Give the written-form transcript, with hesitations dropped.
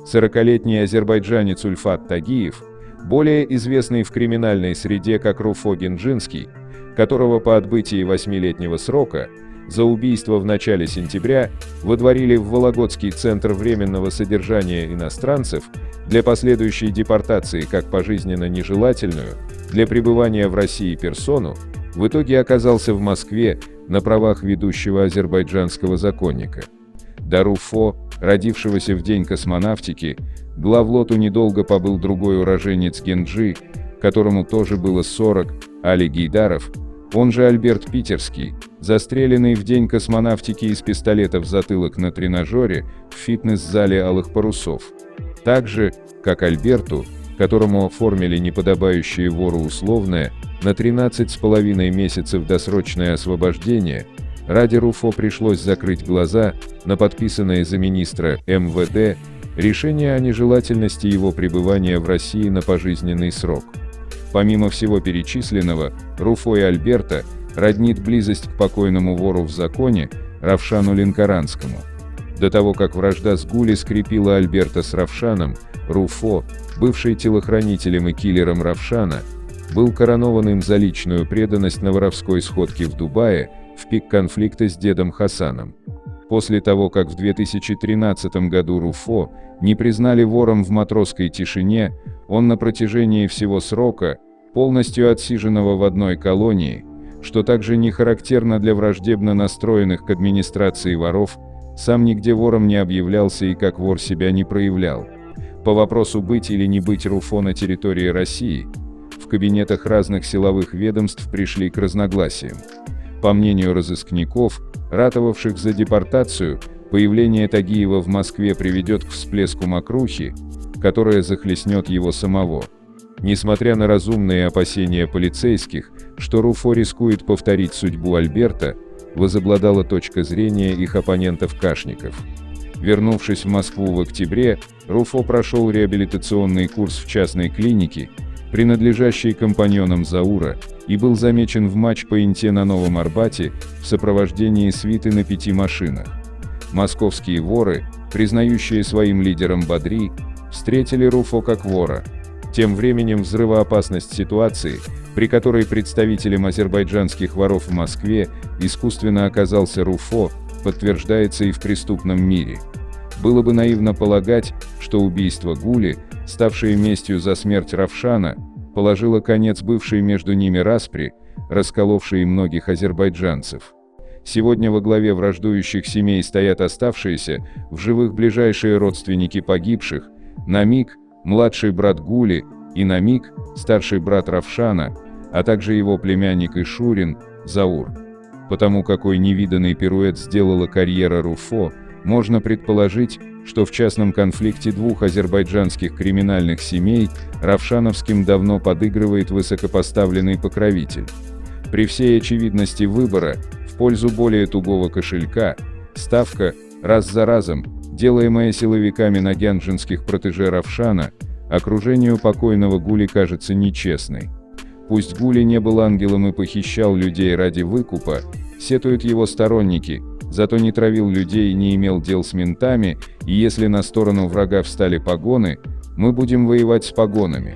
40-летний азербайджанец Ульфат Тагиев, более известный в криминальной среде как Руфо Генджинский, которого по отбытии 8-летнего срока за убийство в начале сентября выдворили в Вологодский центр временного содержания иностранцев для последующей депортации как пожизненно нежелательную для пребывания в России персону, в итоге оказался в Москве на правах ведущего азербайджанского законника. До Руфо, родившегося в день космонавтики, главлоту недолго побыл другой уроженец Генджи, которому тоже было 40, Али Гейдаров, он же Альберт Питерский, застреленный в день космонавтики из пистолета в затылок на тренажере в фитнес-зале Алых Парусов. Так же, как Альберту, которому оформили неподобающее вору условное на 13,5 месяцев досрочное освобождение, ради Руфо пришлось закрыть глаза на подписанное за министра МВД решение о нежелательности его пребывания в России на пожизненный срок. Помимо всего перечисленного, Руфо и Альберта роднит близость к покойному вору в законе Равшану Ленкоранскому. До того, как вражда с Гули скрепила Альберта с Равшаном, Руфо, бывший телохранителем и киллером Равшана, был коронован им за личную преданность на воровской сходке в Дубае в пик конфликта с дедом Хасаном. После того, как в 2013 году Руфо не признали вором в матросской тишине, он на протяжении всего срока, полностью отсиженного в одной колонии, что также не характерно для враждебно настроенных к администрации воров, сам нигде вором не объявлялся и как вор себя не проявлял. По вопросу быть или не быть Руфо на территории России, в кабинетах разных силовых ведомств пришли к разногласиям. По мнению разыскников, ратовавших за депортацию, появление Тагиева в Москве приведет к всплеску мокрухи, которая захлестнет его самого. Несмотря на разумные опасения полицейских, что Руфо рискует повторить судьбу Альберта, возобладала точка зрения их оппонентов-кашников. Вернувшись в Москву в октябре, Руфо прошел реабилитационный курс в частной клинике, принадлежащей компаньонам Заура, и был замечен в матч-поинте на Новом Арбате в сопровождении свиты на 5 машинах. Московские воры, признающие своим лидером Бадри, встретили Руфо как вора. Тем временем взрывоопасность ситуации, при которой представителем азербайджанских воров в Москве искусственно оказался Руфо, подтверждается и в преступном мире. Было бы наивно полагать, что убийство Гули, ставшее местью за смерть Равшана, положило конец бывшей между ними распри, расколовшей многих азербайджанцев. Сегодня во главе враждующих семей стоят оставшиеся в живых ближайшие родственники погибших: Намик, младший брат Гули, и Намик, старший брат Равшана, а также его племянник Ишурин, Заур. Потому какой невиданный пируэт сделала карьера Руфо, можно предположить, что в частном конфликте двух азербайджанских криминальных семей Равшановским давно подыгрывает высокопоставленный покровитель. При всей очевидности выбора в пользу более тугого кошелька, ставка, раз за разом, делаемая силовиками на генджинских протеже Равшана, окружению покойного Гули кажется нечестной. Пусть Гули не был ангелом и похищал людей ради выкупа, сетуют его сторонники, зато не травил людей и не имел дел с ментами, и если на сторону врага встали погоны, мы будем воевать с погонами.